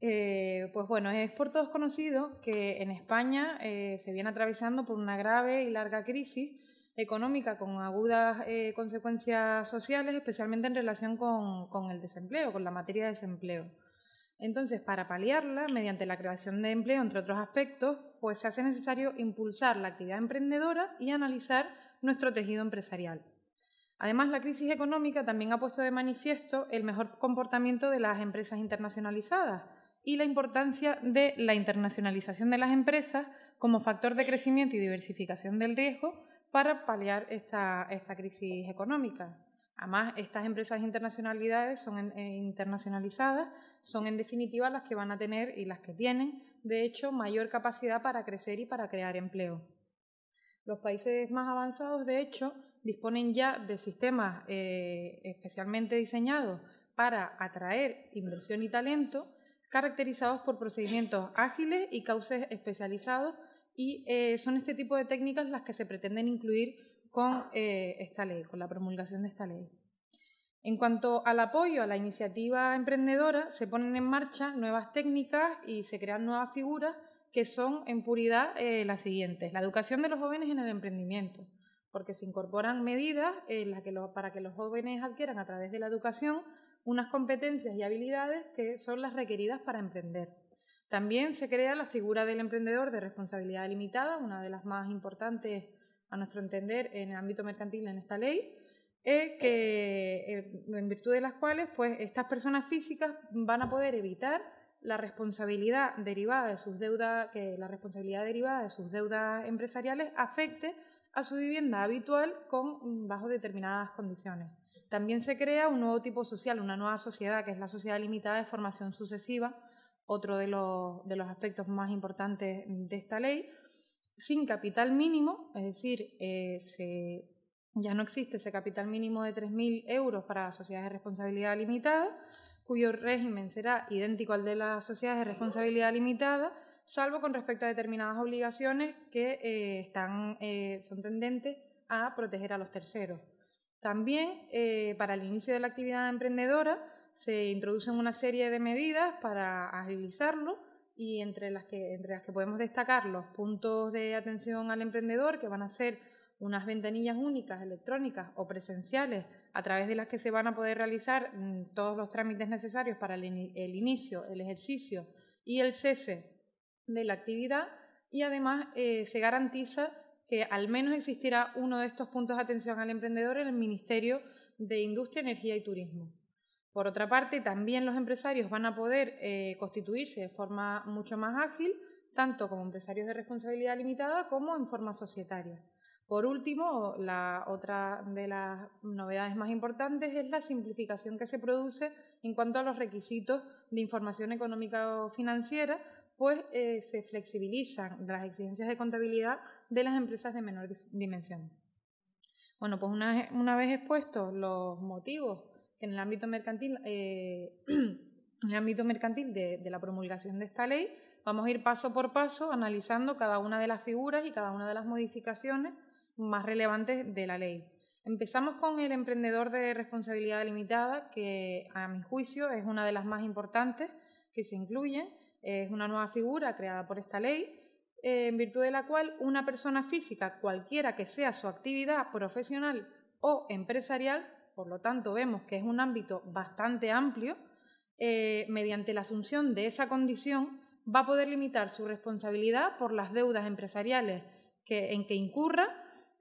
Pues bueno, es por todos conocido que en España se viene atravesando por una grave y larga crisis económica con agudas consecuencias sociales, especialmente en relación con el desempleo, con la materia de desempleo. Entonces, para paliarla, mediante la creación de empleo, entre otros aspectos, pues se hace necesario impulsar la actividad emprendedora y analizar nuestro tejido empresarial. Además, la crisis económica también ha puesto de manifiesto el mejor comportamiento de las empresas internacionalizadas y la importancia de la internacionalización de las empresas como factor de crecimiento y diversificación del riesgo para paliar esta crisis económica. Además, estas empresas internacionalizadas son en definitiva las que van a tener y las que tienen, de hecho, mayor capacidad para crecer y para crear empleo. Los países más avanzados, de hecho, disponen ya de sistemas especialmente diseñados para atraer inversión y talento, caracterizados por procedimientos ágiles y cauces especializados, y son este tipo de técnicas las que se pretenden incluir con esta ley, con la promulgación de esta ley. En cuanto al apoyo a la iniciativa emprendedora, se ponen en marcha nuevas técnicas y se crean nuevas figuras que son en puridad las siguientes. La educación de los jóvenes en el emprendimiento, porque se incorporan medidas para que los jóvenes adquieran a través de la educación unas competencias y habilidades que son las requeridas para emprender. También se crea la figura del emprendedor de responsabilidad limitada, una de las más importantes a nuestro entender en el ámbito mercantil en esta ley, en virtud de las cuales pues, estas personas físicas van a poder evitar la responsabilidad derivada de sus deudas, que la responsabilidad derivada de sus deudas empresariales afecte a su vivienda habitual bajo determinadas condiciones. También se crea un nuevo tipo social, una nueva sociedad, que es la sociedad limitada de formación sucesiva, otro de los aspectos más importantes de esta ley, sin capital mínimo, es decir, ya no existe ese capital mínimo de 3.000 euros para sociedades de responsabilidad limitada, cuyo régimen será idéntico al de las sociedades de responsabilidad limitada, salvo con respecto a determinadas obligaciones que son tendentes a proteger a los terceros. También, para el inicio de la actividad emprendedora, se introducen una serie de medidas para agilizarlo, y entre las que podemos destacar los puntos de atención al emprendedor, que van a ser unas ventanillas únicas electrónicas o presenciales a través de las que se van a poder realizar todos los trámites necesarios para el inicio, el ejercicio y el cese de la actividad, y además se garantiza que al menos existirá uno de estos puntos de atención al emprendedor en el Ministerio de Industria, Energía y Turismo. Por otra parte, también los empresarios van a poder constituirse de forma mucho más ágil, tanto como empresarios de responsabilidad limitada como en forma societaria. Por último, la otra de las novedades más importantes es la simplificación que se produce en cuanto a los requisitos de información económica o financiera, pues se flexibilizan las exigencias de contabilidad de las empresas de menor dimensión. Bueno, pues una vez expuestos los motivos en el ámbito mercantil, de la promulgación de esta ley, vamos a ir paso por paso analizando cada una de las figuras y cada una de las modificaciones más relevantes de la ley. Empezamos con el emprendedor de responsabilidad limitada, que a mi juicio es una de las más importantes que se incluyen. Es una nueva figura creada por esta ley, en virtud de la cual una persona física, cualquiera que sea su actividad profesional o empresarial, por lo tanto vemos que es un ámbito bastante amplio, mediante la asunción de esa condición va a poder limitar su responsabilidad por las deudas empresariales en que incurra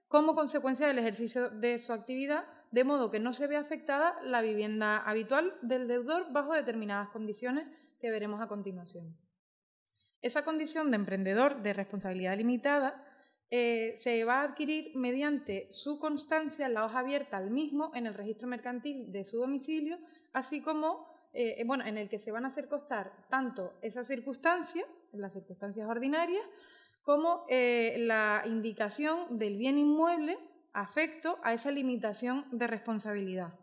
como consecuencia del ejercicio de su actividad, de modo que no se vea afectada la vivienda habitual del deudor bajo determinadas condiciones que veremos a continuación. Esa condición de emprendedor de responsabilidad limitada se va a adquirir mediante su constancia en la hoja abierta al mismo en el registro mercantil de su domicilio, así como en el que se van a hacer constar tanto esas circunstancias, las circunstancias ordinarias, como la indicación del bien inmueble afecto a esa limitación de responsabilidad.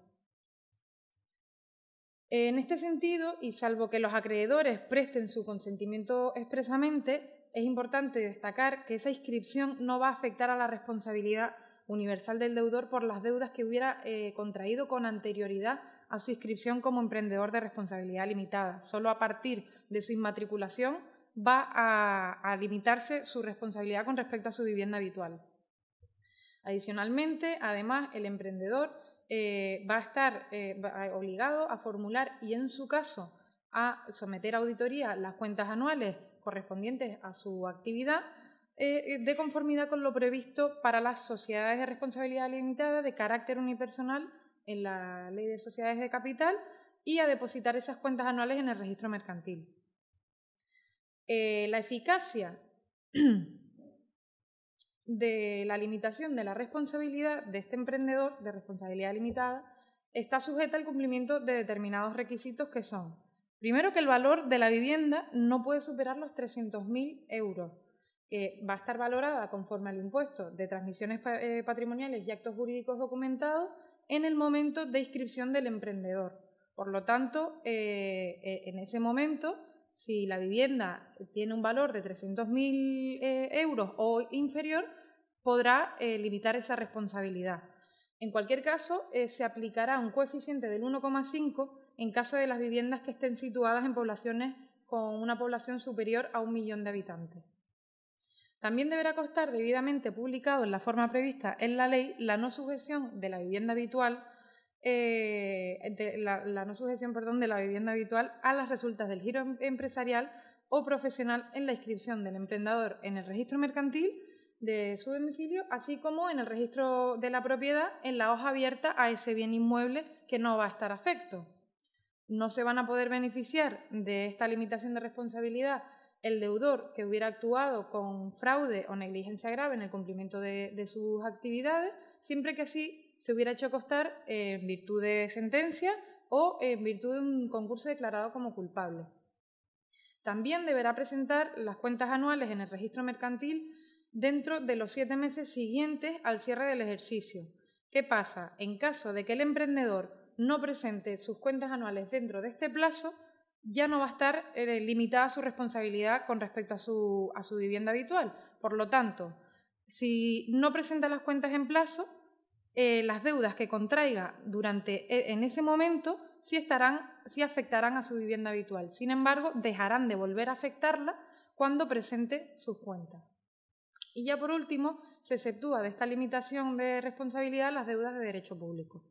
En este sentido, y salvo que los acreedores presten su consentimiento expresamente, es importante destacar que esa inscripción no va a afectar a la responsabilidad universal del deudor por las deudas que hubiera contraído con anterioridad a su inscripción como emprendedor de responsabilidad limitada. Solo a partir de su inmatriculación va a limitarse su responsabilidad con respecto a su vivienda habitual. Adicionalmente, además, el emprendedor va a estar obligado a formular y, en su caso, a someter a auditoría las cuentas anuales correspondientes a su actividad de conformidad con lo previsto para las sociedades de responsabilidad limitada de carácter unipersonal en la Ley de Sociedades de Capital y a depositar esas cuentas anuales en el registro mercantil. La eficacia de la limitación de la responsabilidad de este emprendedor de responsabilidad limitada está sujeta al cumplimiento de determinados requisitos que son: primero, que el valor de la vivienda no puede superar los 300.000 euros, que va a estar valorada conforme al impuesto de transmisiones patrimoniales y actos jurídicos documentados en el momento de inscripción del emprendedor. Por lo tanto, en ese momento, si la vivienda tiene un valor de 300.000 euros o inferior, podrá limitar esa responsabilidad. En cualquier caso, se aplicará un coeficiente del 1,5 en caso de las viviendas que estén situadas en poblaciones con una población superior a 1 millón de habitantes. También deberá constar debidamente publicado en la forma prevista en la ley la no sujeción de la vivienda habitual de la vivienda habitual a las resultas del giro empresarial o profesional en la inscripción del emprendedor en el registro mercantil de su domicilio, así como en el registro de la propiedad en la hoja abierta a ese bien inmueble que no va a estar afecto. No se van a poder beneficiar de esta limitación de responsabilidad el deudor que hubiera actuado con fraude o negligencia grave en el cumplimiento de sus actividades, siempre que así se hubiera hecho constar en virtud de sentencia o en virtud de un concurso declarado como culpable. También deberá presentar las cuentas anuales en el registro mercantil dentro de los 7 meses siguientes al cierre del ejercicio. ¿Qué pasa? En caso de que el emprendedor no presente sus cuentas anuales dentro de este plazo, ya no va a estar limitada su responsabilidad con respecto a su vivienda habitual. Por lo tanto, si no presenta las cuentas en plazo, las deudas que contraiga en ese momento sí afectarán a su vivienda habitual. Sin embargo, dejarán de volver a afectarla cuando presente sus cuentas. Y ya por último, se exceptúa de esta limitación de responsabilidad las deudas de derecho público.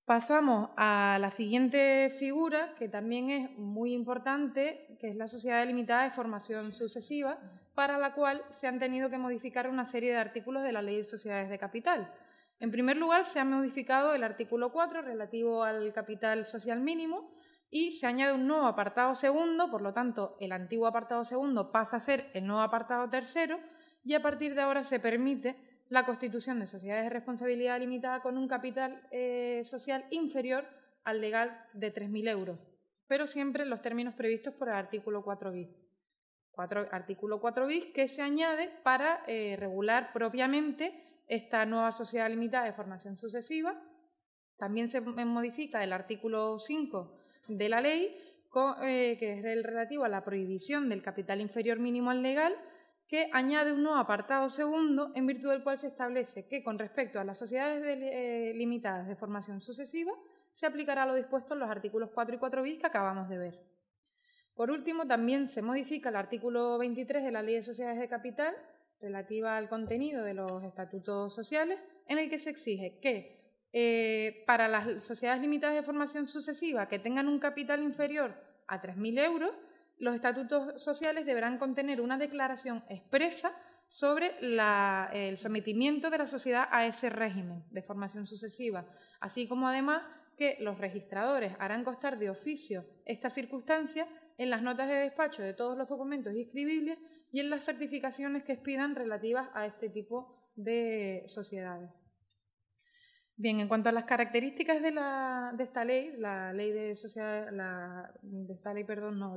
Pasamos a la siguiente figura, que también es muy importante, que es la sociedad limitada de formación sucesiva, para la cual se han tenido que modificar una serie de artículos de la Ley de Sociedades de Capital. En primer lugar, se ha modificado el artículo 4 relativo al capital social mínimo y se añade un nuevo apartado segundo, por lo tanto, el antiguo apartado segundo pasa a ser el nuevo apartado tercero y a partir de ahora se permite la constitución de sociedades de responsabilidad limitada con un capital social inferior al legal de 3.000 euros, pero siempre en los términos previstos por el artículo 4 bis. Artículo 4 bis que se añade para regular propiamente esta nueva sociedad limitada de formación sucesiva. También se modifica el artículo 5 de la ley, que es el relativo a la prohibición del capital inferior mínimo al legal, que añade un nuevo apartado segundo, en virtud del cual se establece que, con respecto a las sociedades limitadas de formación sucesiva, se aplicará lo dispuesto en los artículos 4 y 4 bis que acabamos de ver. Por último, también se modifica el artículo 23 de la Ley de Sociedades de Capital, relativa al contenido de los estatutos sociales, en el que se exige que para las sociedades limitadas de formación sucesiva que tengan un capital inferior a 3.000 euros, los estatutos sociales deberán contener una declaración expresa sobre el sometimiento de la sociedad a ese régimen de formación sucesiva, así como además que los registradores harán constar de oficio esta circunstancia en las notas de despacho de todos los documentos inscribibles y en las certificaciones que expidan relativas a este tipo de sociedades. Bien, en cuanto a las características de esta ley, de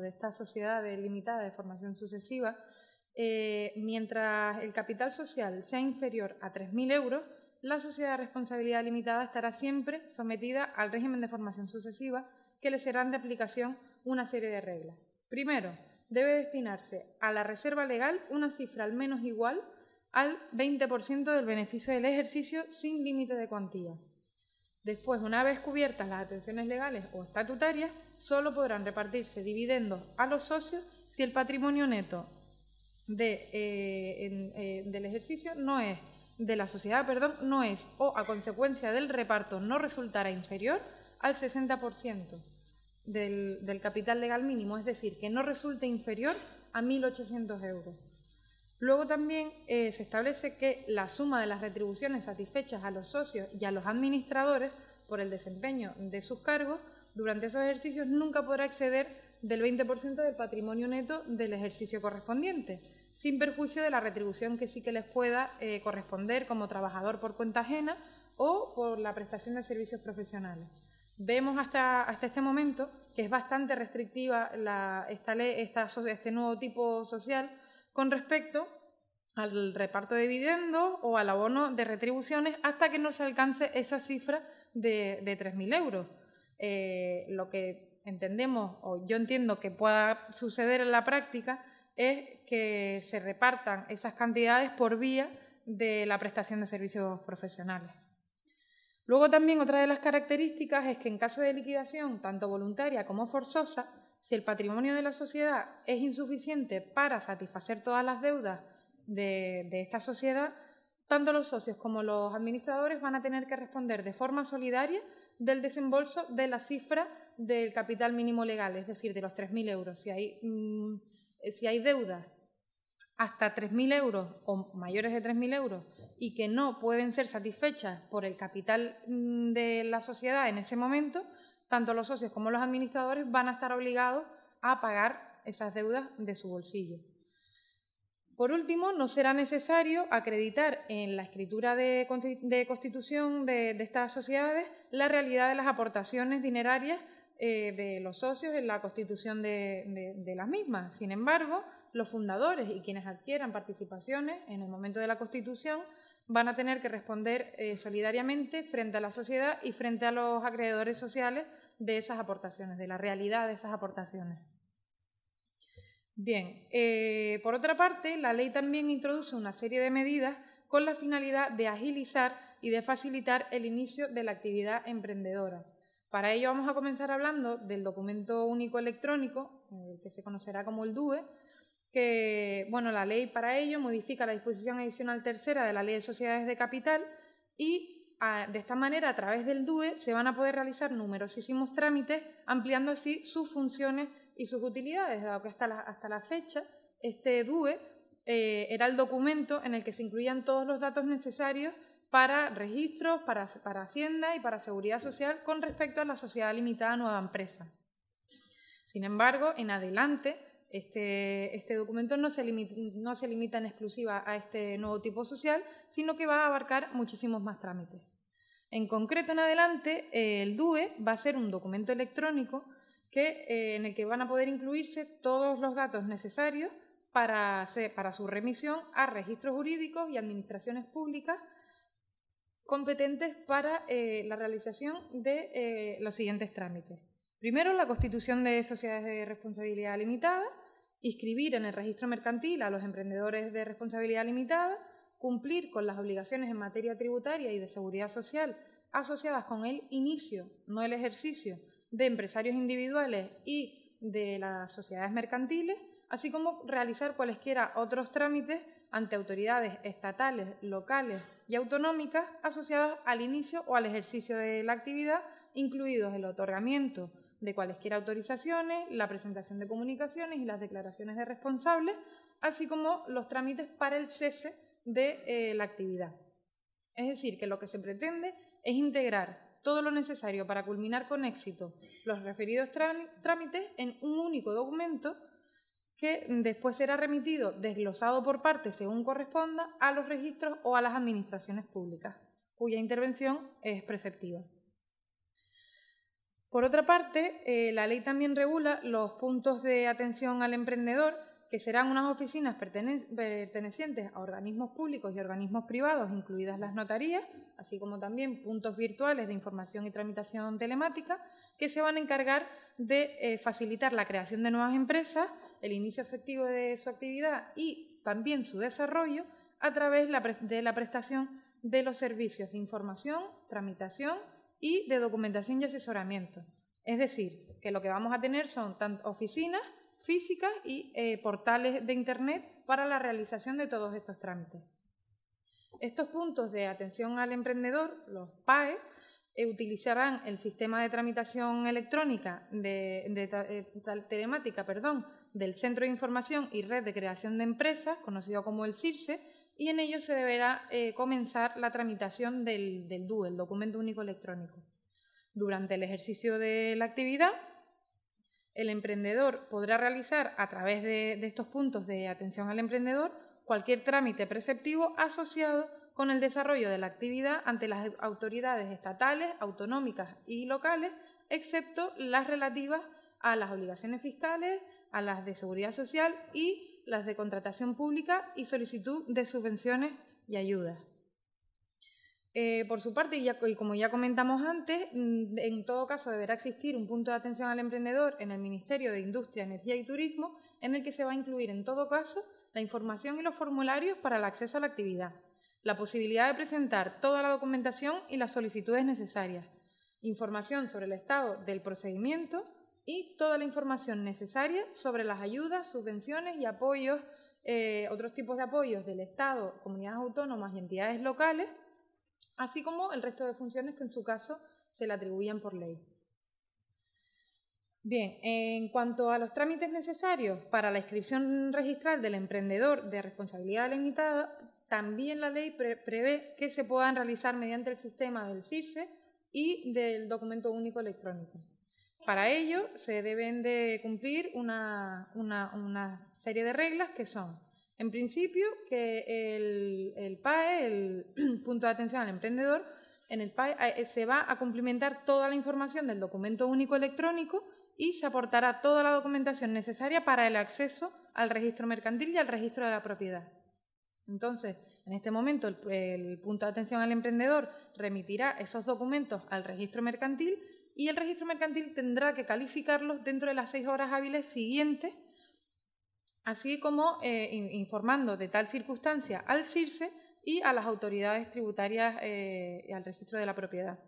esta sociedad limitada de formación sucesiva, mientras el capital social sea inferior a 3.000 euros, la sociedad de responsabilidad limitada estará siempre sometida al régimen de formación sucesiva, que le serán de aplicación una serie de reglas. Primero, debe destinarse a la reserva legal una cifra al menos igual al 20% del beneficio del ejercicio sin límite de cuantía. Después, una vez cubiertas las atenciones legales o estatutarias, solo podrán repartirse dividendos a los socios si el patrimonio neto del ejercicio de la sociedad, no es o a consecuencia del reparto no resultará inferior al 60% del capital legal mínimo, es decir, que no resulte inferior a 1.800 euros. Luego también se establece que la suma de las retribuciones satisfechas a los socios y a los administradores por el desempeño de sus cargos durante esos ejercicios nunca podrá exceder del 20% del patrimonio neto del ejercicio correspondiente, sin perjuicio de la retribución que sí que les pueda corresponder como trabajador por cuenta ajena o por la prestación de servicios profesionales. Vemos hasta este momento que es bastante restrictiva este nuevo tipo social con respecto al reparto de dividendos o al abono de retribuciones hasta que no se alcance esa cifra de 3.000 euros. Lo que entendemos, o yo entiendo que pueda suceder en la práctica, es que se repartan esas cantidades por vía de la prestación de servicios profesionales. Luego también otra de las características es que en caso de liquidación, tanto voluntaria como forzosa, si el patrimonio de la sociedad es insuficiente para satisfacer todas las deudas de esta sociedad, tanto los socios como los administradores van a tener que responder de forma solidaria del desembolso de la cifra del capital mínimo legal, es decir, de los 3.000 euros. Si hay deudas hasta 3.000 euros o mayores de 3.000 euros y que no pueden ser satisfechas por el capital de la sociedad en ese momento, tanto los socios como los administradores van a estar obligados a pagar esas deudas de su bolsillo. Por último, no será necesario acreditar en la escritura de constitución de estas sociedades la realidad de las aportaciones dinerarias de los socios en la constitución de las mismas. Sin embargo, los fundadores y quienes adquieran participaciones en el momento de la constitución van a tener que responder solidariamente frente a la sociedad y frente a los acreedores sociales de esas aportaciones, de la realidad de esas aportaciones. Bien, por otra parte, la ley también introduce una serie de medidas con la finalidad de agilizar y de facilitar el inicio de la actividad emprendedora. Para ello vamos a comenzar hablando del documento único electrónico, que se conocerá como el DUE, que la ley para ello modifica la disposición adicional tercera de la Ley de Sociedades de Capital y de esta manera, a través del DUE, se van a poder realizar numerosísimos trámites, ampliando así sus funciones y sus utilidades, dado que hasta la fecha este DUE era el documento en el que se incluían todos los datos necesarios para registros, para Hacienda y para Seguridad Social con respecto a la sociedad limitada nueva empresa. Sin embargo, en adelante, este documento no se limita en exclusiva a este nuevo tipo social, sino que va a abarcar muchísimos más trámites. En concreto, en adelante, el DUE va a ser un documento electrónico en el que van a poder incluirse todos los datos necesarios para su remisión a registros jurídicos y administraciones públicas competentes para la realización de los siguientes trámites. Primero, la constitución de sociedades de responsabilidad limitada, inscribir en el registro mercantil a los emprendedores de responsabilidad limitada, cumplir con las obligaciones en materia tributaria y de seguridad social asociadas con el inicio, no el ejercicio, de empresarios individuales y de las sociedades mercantiles, así como realizar cualesquiera otros trámites ante autoridades estatales, locales y autonómicas asociadas al inicio o al ejercicio de la actividad, incluidos el otorgamiento de cualesquiera autorizaciones, la presentación de comunicaciones y las declaraciones de responsables, así como los trámites para el cese de la actividad. Es decir, que lo que se pretende es integrar todo lo necesario para culminar con éxito los referidos trámites en un único documento que después será remitido desglosado por partes según corresponda a los registros o a las administraciones públicas, cuya intervención es preceptiva. Por otra parte, la ley también regula los puntos de atención al emprendedor, que serán unas oficinas pertenecientes a organismos públicos y organismos privados, incluidas las notarías, así como también puntos virtuales de información y tramitación telemática, que se van a encargar de facilitar la creación de nuevas empresas, el inicio efectivo de su actividad y también su desarrollo a través de la prestación de los servicios de información, tramitación y de documentación y asesoramiento. Es decir, que lo que vamos a tener son tanto oficinas físicas y portales de Internet para la realización de todos estos trámites. Estos puntos de atención al emprendedor, los PAE, utilizarán el sistema de tramitación electrónica telemática del Centro de Información y Red de Creación de Empresas, conocido como el CIRSE, y en ello se deberá comenzar la tramitación del DUE, el Documento Único Electrónico. Durante el ejercicio de la actividad, el emprendedor podrá realizar a través de estos puntos de atención al emprendedor cualquier trámite preceptivo asociado con el desarrollo de la actividad ante las autoridades estatales, autonómicas y locales, excepto las relativas a las obligaciones fiscales, a las de seguridad social y las de contratación pública y solicitud de subvenciones y ayudas. Por su parte, y como ya comentamos antes, en todo caso deberá existir un punto de atención al emprendedor en el Ministerio de Industria, Energía y Turismo, en el que se va a incluir en todo caso la información y los formularios para el acceso a la actividad, la posibilidad de presentar toda la documentación y las solicitudes necesarias, información sobre el estado del procedimiento y toda la información necesaria sobre las ayudas, subvenciones y apoyos, otros tipos de apoyos del Estado, comunidades autónomas y entidades locales, así como el resto de funciones que en su caso se le atribuyen por ley. Bien, en cuanto a los trámites necesarios para la inscripción registral del emprendedor de responsabilidad limitada, también la ley prevé que se puedan realizar mediante el sistema del CIRSE y del Documento Único Electrónico. Para ello se deben de cumplir una serie de reglas que son, en principio, que el PAE, el Punto de Atención al Emprendedor, en el PAE se va a cumplimentar toda la información del Documento Único Electrónico y se aportará toda la documentación necesaria para el acceso al registro mercantil y al registro de la propiedad. Entonces, en este momento, el Punto de Atención al Emprendedor remitirá esos documentos al registro mercantil y el registro mercantil tendrá que calificarlos dentro de las 6 horas hábiles siguientes, así como informando de tal circunstancia al CIRSE y a las autoridades tributarias y al registro de la propiedad.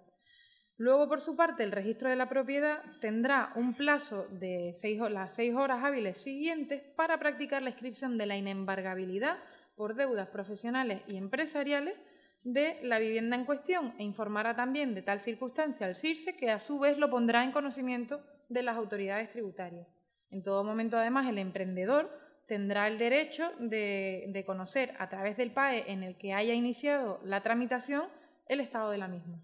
Luego, por su parte, el registro de la propiedad tendrá un plazo de las 6 horas hábiles siguientes para practicar la inscripción de la inembargabilidad por deudas profesionales y empresariales de la vivienda en cuestión e informará también de tal circunstancia al CIRSE, que a su vez lo pondrá en conocimiento de las autoridades tributarias. En todo momento, además, el emprendedor tendrá el derecho de conocer a través del PAE en el que haya iniciado la tramitación el estado de la misma.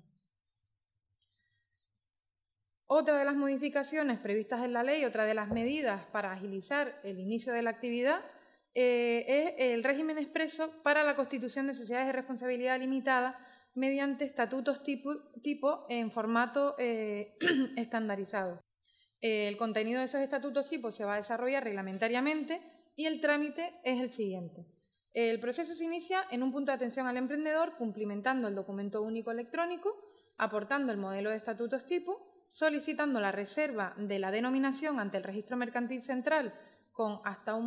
Otra de las modificaciones previstas en la ley, otra de las medidas para agilizar el inicio de la actividad, es el régimen expreso para la constitución de sociedades de responsabilidad limitada mediante estatutos tipo en formato estandarizado. El contenido de esos estatutos tipo se va a desarrollar reglamentariamente y el trámite es el siguiente. El proceso se inicia en un punto de atención al emprendedor, cumplimentando el Documento Único Electrónico, aportando el modelo de estatutos tipo, solicitando la reserva de la denominación ante el Registro Mercantil Central con hasta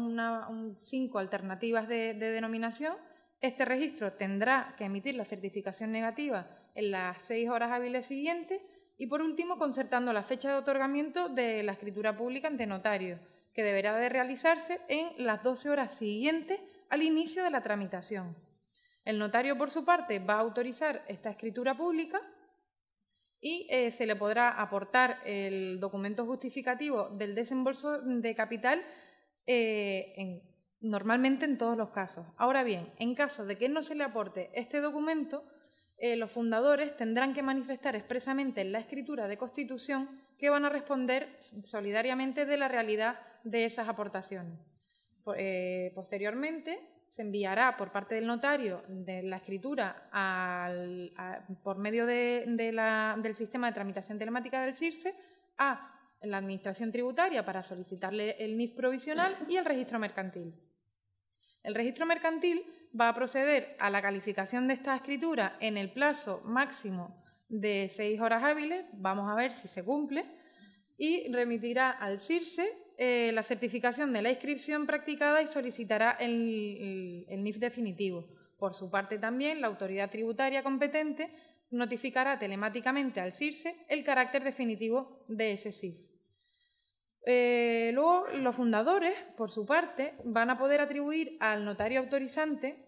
5 alternativas de denominación. Este registro tendrá que emitir la certificación negativa en las 6 horas hábiles siguientes y, por último, concertando la fecha de otorgamiento de la escritura pública ante notario, que deberá de realizarse en las 12 horas siguientes al inicio de la tramitación. El notario, por su parte, va a autorizar esta escritura pública y se le podrá aportar el documento justificativo del desembolso de capital normalmente en todos los casos. Ahora bien, en caso de que no se le aporte este documento, los fundadores tendrán que manifestar expresamente en la escritura de constitución que van a responder solidariamente de la realidad de esas aportaciones. Posteriormente, se enviará por parte del notario de la escritura por medio del sistema de tramitación telemática del CIRSE a la Administración Tributaria para solicitarle el NIF provisional y el registro mercantil. El registro mercantil va a proceder a la calificación de esta escritura en el plazo máximo de 6 horas hábiles, vamos a ver si se cumple, y remitirá al CIRSE la certificación de la inscripción practicada y solicitará el NIF definitivo. Por su parte también, la autoridad tributaria competente notificará telemáticamente al CIRSE el carácter definitivo de ese CIF. Luego, los fundadores, por su parte, van a poder atribuir al notario autorizante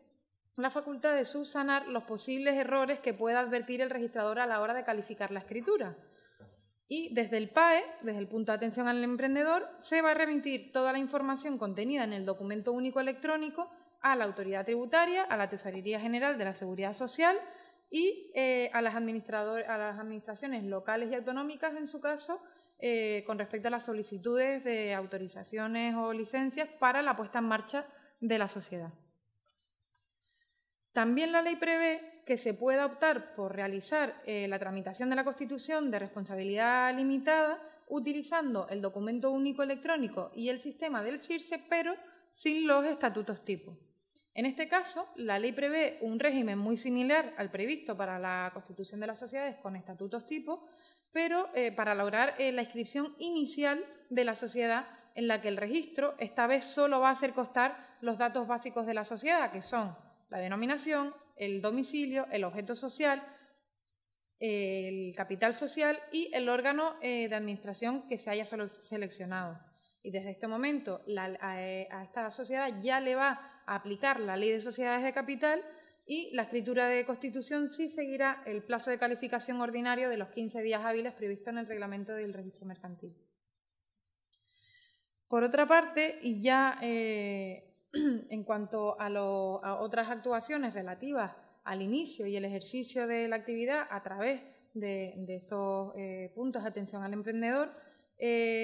la facultad de subsanar los posibles errores que pueda advertir el registrador a la hora de calificar la escritura. Y desde el PAE, desde el punto de atención al emprendedor, se va a remitir toda la información contenida en el documento único electrónico a la autoridad tributaria, a la Tesorería General de la Seguridad Social y a las administraciones locales y autonómicas, en su caso, con respecto a las solicitudes de autorizaciones o licencias para la puesta en marcha de la sociedad. También la ley prevé que se pueda optar por realizar la tramitación de la constitución de responsabilidad limitada utilizando el documento único electrónico y el sistema del CIRSE, pero sin los estatutos tipo. En este caso, la ley prevé un régimen muy similar al previsto para la constitución de las sociedades con estatutos tipo, pero para lograr la inscripción inicial de la sociedad, en la que el registro esta vez solo va a hacer constar los datos básicos de la sociedad, que son la denominación, el domicilio, el objeto social, el capital social y el órgano de administración que se haya seleccionado. Y desde este momento a esta sociedad ya le va a aplicar la Ley de Sociedades de Capital y la escritura de constitución sí seguirá el plazo de calificación ordinario de los 15 días hábiles previsto en el reglamento del registro mercantil. Por otra parte, y ya en cuanto a otras actuaciones relativas al inicio y el ejercicio de la actividad a través de estos puntos de atención al emprendedor,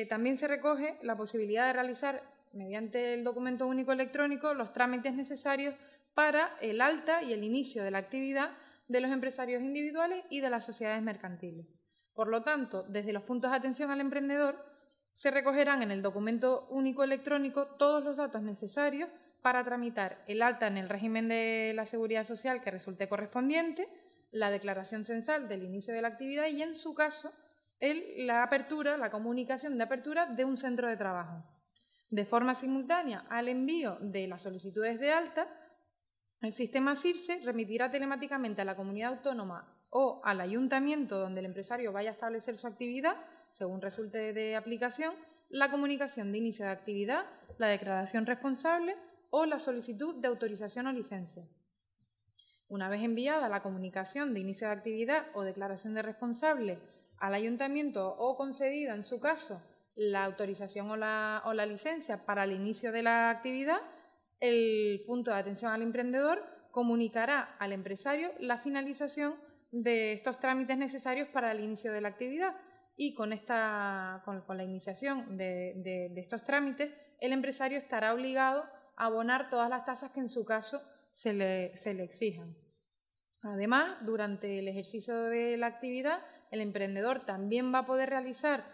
también se recoge la posibilidad de realizar, mediante el documento único electrónico, los trámites necesarios para el alta y el inicio de la actividad de los empresarios individuales y de las sociedades mercantiles. Por lo tanto, desde los puntos de atención al emprendedor, se recogerán en el documento único electrónico todos los datos necesarios para tramitar el alta en el régimen de la Seguridad Social que resulte correspondiente, la declaración censal del inicio de la actividad y, en su caso, la comunicación de apertura de un centro de trabajo. De forma simultánea al envío de las solicitudes de alta, el sistema CIRSE remitirá telemáticamente a la comunidad autónoma o al ayuntamiento donde el empresario vaya a establecer su actividad, según resulte de aplicación, la comunicación de inicio de actividad, la declaración responsable o la solicitud de autorización o licencia. Una vez enviada la comunicación de inicio de actividad o declaración de responsable al ayuntamiento o concedida, en su caso, la autorización o la licencia para el inicio de la actividad, el punto de atención al emprendedor comunicará al empresario la finalización de estos trámites necesarios para el inicio de la actividad y con la iniciación de estos trámites el empresario estará obligado a abonar todas las tasas que en su caso se le exijan. Además, durante el ejercicio de la actividad, el emprendedor también va a poder realizar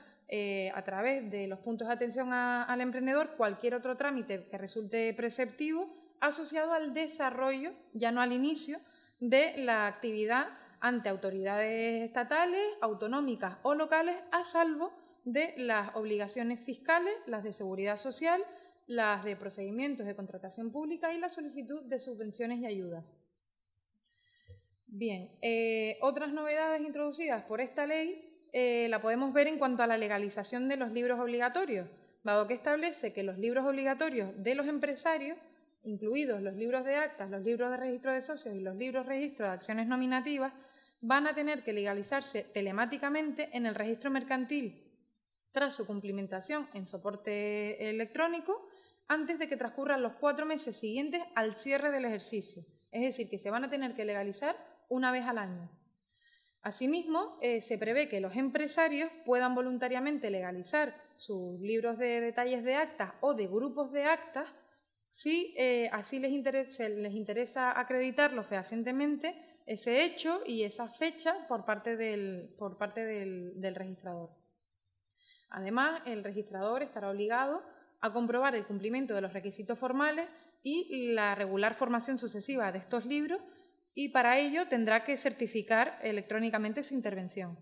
a través de los puntos de atención al emprendedor cualquier otro trámite que resulte preceptivo asociado al desarrollo, ya no al inicio, de la actividad ante autoridades estatales, autonómicas o locales, a salvo de las obligaciones fiscales, las de seguridad social, las de procedimientos de contratación pública y la solicitud de subvenciones y ayudas. Bien, otras novedades introducidas por esta ley la podemos ver en cuanto a la legalización de los libros obligatorios, dado que establece que los libros obligatorios de los empresarios, incluidos los libros de actas, los libros de registro de socios y los libros de registro de acciones nominativas, van a tener que legalizarse telemáticamente en el registro mercantil tras su cumplimentación en soporte electrónico antes de que transcurran los 4 meses siguientes al cierre del ejercicio. Es decir, que se van a tener que legalizar una vez al año. Asimismo, se prevé que los empresarios puedan voluntariamente legalizar sus libros de detalles de actas o de grupos de actas si así les interesa acreditarlo fehacientemente ese hecho y esa fecha por parte del registrador. Además, el registrador estará obligado a comprobar el cumplimiento de los requisitos formales y la regular formación sucesiva de estos libros, y para ello tendrá que certificar electrónicamente su intervención.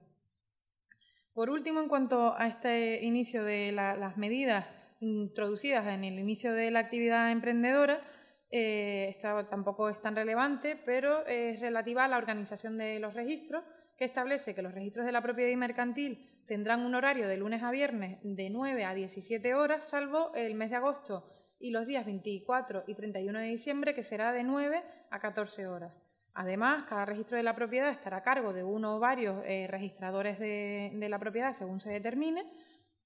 Por último, en cuanto a este inicio de las medidas introducidas en el inicio de la actividad emprendedora, esta tampoco es tan relevante, pero es relativa a la organización de los registros, que establece que los registros de la propiedad y mercantil tendrán un horario de lunes a viernes de 9 a 17 horas, salvo el mes de agosto y los días 24 y 31 de diciembre, que será de 9 a 14 horas. Además, cada registro de la propiedad estará a cargo de uno o varios registradores de la propiedad según se determine,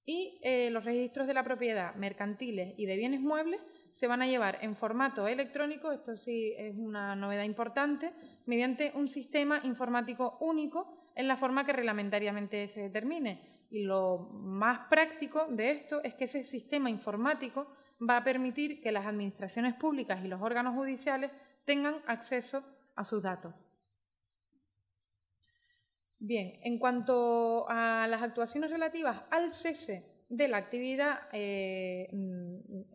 y los registros de la propiedad mercantiles y de bienes muebles se van a llevar en formato electrónico, esto sí es una novedad importante, mediante un sistema informático único en la forma que reglamentariamente se determine. Y lo más práctico de esto es que ese sistema informático va a permitir que las administraciones públicas y los órganos judiciales tengan acceso a sus datos. Bien, en cuanto a las actuaciones relativas al cese de la actividad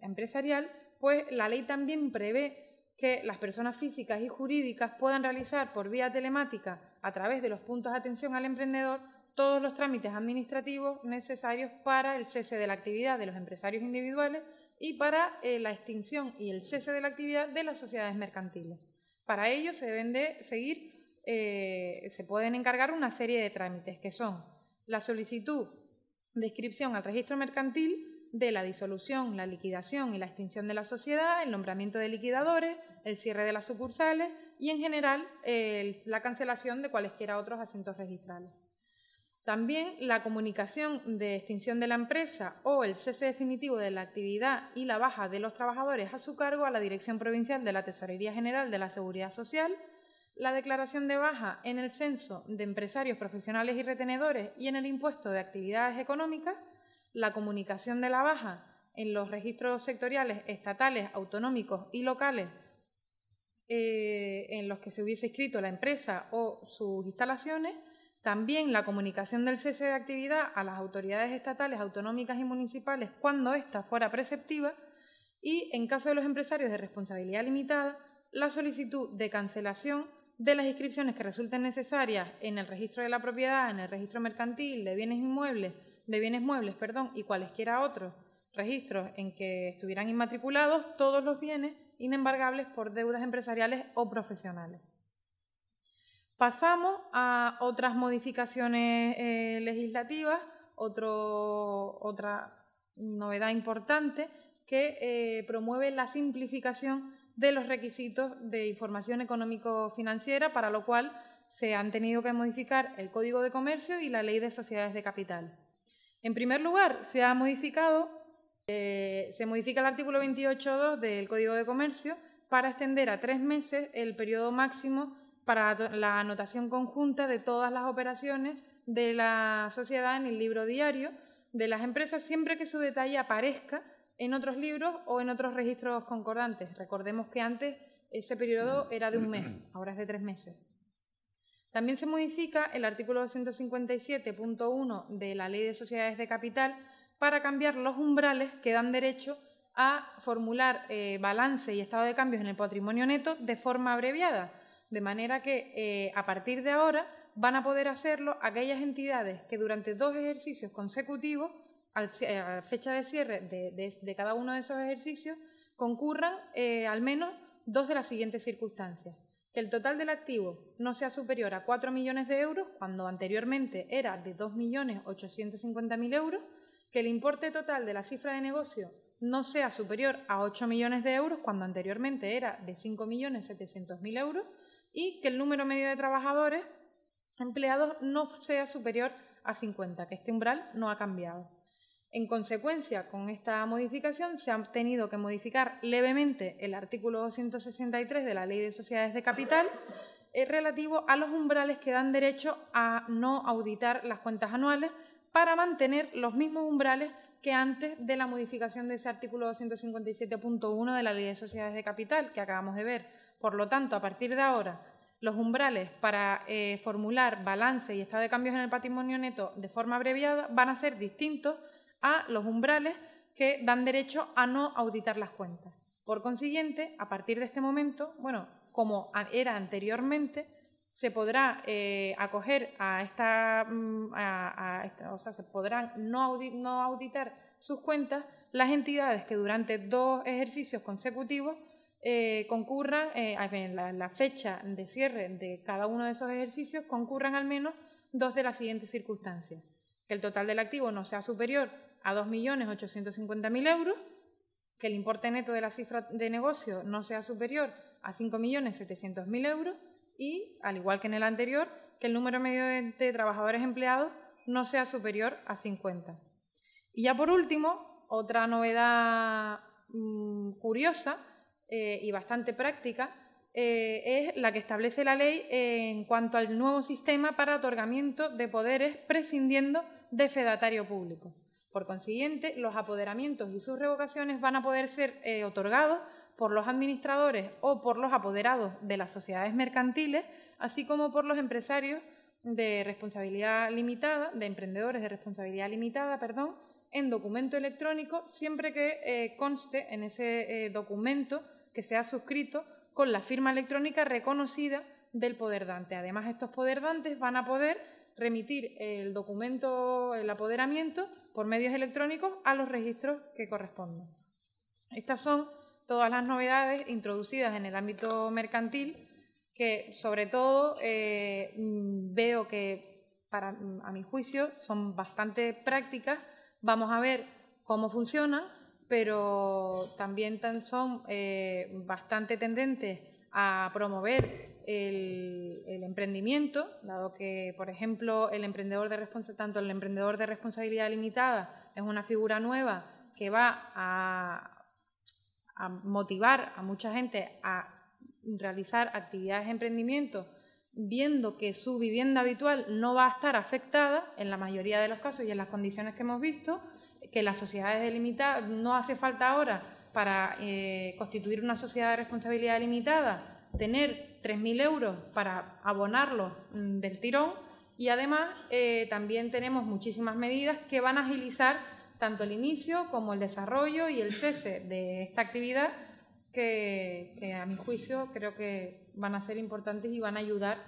empresarial, pues la ley también prevé que las personas físicas y jurídicas puedan realizar por vía telemática, a través de los puntos de atención al emprendedor, todos los trámites administrativos necesarios para el cese de la actividad de los empresarios individuales y para la extinción y el cese de la actividad de las sociedades mercantiles. Para ello se deben de seguir, se pueden encargar una serie de trámites, que son la solicitud de inscripción al registro mercantil, de la disolución, la liquidación y la extinción de la sociedad, el nombramiento de liquidadores, el cierre de las sucursales y, en general, la cancelación de cualesquiera otros asientos registrales. También la comunicación de extinción de la empresa o el cese definitivo de la actividad y la baja de los trabajadores a su cargo a la Dirección Provincial de la Tesorería General de la Seguridad Social, la declaración de baja en el censo de empresarios profesionales y retenedores y en el impuesto de actividades económicas, la comunicación de la baja en los registros sectoriales, estatales, autonómicos y locales en los que se hubiese inscrito la empresa o sus instalaciones, también la comunicación del cese de actividad a las autoridades estatales, autonómicas y municipales cuando ésta fuera preceptiva y, en caso de los empresarios de responsabilidad limitada, la solicitud de cancelación de las inscripciones que resulten necesarias en el registro de la propiedad, en el registro mercantil, de bienes muebles, y cualesquiera otros registros en que estuvieran inmatriculados todos los bienes inembargables por deudas empresariales o profesionales. Pasamos a otras modificaciones legislativas, otra novedad importante que promueve la simplificación de los requisitos de información económico-financiera, para lo cual se han tenido que modificar el Código de Comercio y la Ley de Sociedades de Capital. En primer lugar, se modifica el artículo 28.2 del Código de Comercio para extender a 3 meses el periodo máximo para la anotación conjunta de todas las operaciones de la sociedad en el libro diario de las empresas, siempre que su detalle aparezca en otros libros o en otros registros concordantes. Recordemos que antes ese periodo era de 1 mes, ahora es de 3 meses. También se modifica el artículo 257.1 de la Ley de Sociedades de Capital para cambiar los umbrales que dan derecho a formular balance y estado de cambios en el patrimonio neto de forma abreviada, de manera que a partir de ahora van a poder hacerlo aquellas entidades que durante 2 ejercicios consecutivos, a la fecha de cierre de cada uno de esos ejercicios, concurran al menos 2 de las siguientes circunstancias: que el total del activo no sea superior a 4 millones de euros, cuando anteriormente era de 2.850.000 euros, que el importe total de la cifra de negocio no sea superior a 8 millones de euros, cuando anteriormente era de 5.700.000 euros, y que el número medio de trabajadores empleados no sea superior a 50, que este umbral no ha cambiado. En consecuencia, con esta modificación se ha tenido que modificar levemente el artículo 263 de la Ley de Sociedades de Capital relativo a los umbrales que dan derecho a no auditar las cuentas anuales, para mantener los mismos umbrales que antes de la modificación de ese artículo 257.1 de la Ley de Sociedades de Capital que acabamos de ver. Por lo tanto, a partir de ahora, los umbrales para formular balance y estado de cambios en el patrimonio neto de forma abreviada van a ser distintos a los umbrales que dan derecho a no auditar las cuentas. Por consiguiente, a partir de este momento, bueno, como era anteriormente, se podrá acoger a esta, o sea, se podrán no auditar sus cuentas las entidades que durante 2 ejercicios consecutivos concurran, la fecha de cierre de cada uno de esos ejercicios, concurran al menos dos de las siguientes circunstancias: que el total del activo no sea superior a 2.850.000 euros, que el importe neto de la cifra de negocio no sea superior a 5.700.000 euros y, al igual que en el anterior, que el número medio de trabajadores empleados no sea superior a 50. Y ya por último, otra novedad curiosa y bastante práctica es la que establece la ley en cuanto al nuevo sistema para otorgamiento de poderes prescindiendo de fedatario público. Por consiguiente, los apoderamientos y sus revocaciones van a poder ser otorgados por los administradores o por los apoderados de las sociedades mercantiles, así como por los empresarios de responsabilidad limitada, de emprendedores de responsabilidad limitada, en documento electrónico, siempre que conste en ese documento que sea suscrito con la firma electrónica reconocida del poderdante. Además, estos poderdantes van a poder remitir el documento, el apoderamiento, por medios electrónicos a los registros que correspondan. Estas son todas las novedades introducidas en el ámbito mercantil que, sobre todo, veo que, a mi juicio, son bastante prácticas. Vamos a ver cómo funcionan, pero también son bastante tendentes a promover el emprendimiento, dado que, por ejemplo, tanto el emprendedor de responsabilidad limitada es una figura nueva que va a motivar a mucha gente a realizar actividades de emprendimiento, viendo que su vivienda habitual no va a estar afectada en la mayoría de los casos y en las condiciones que hemos visto, que las sociedades de limitada no hace falta ahora para constituir una sociedad de responsabilidad limitada tener 3.000 euros para abonarlos del tirón, y además también tenemos muchísimas medidas que van a agilizar tanto el inicio como el desarrollo y el cese de esta actividad que a mi juicio creo que van a ser importantes y van a ayudar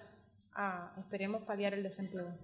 a, esperemos, paliar el desempleo.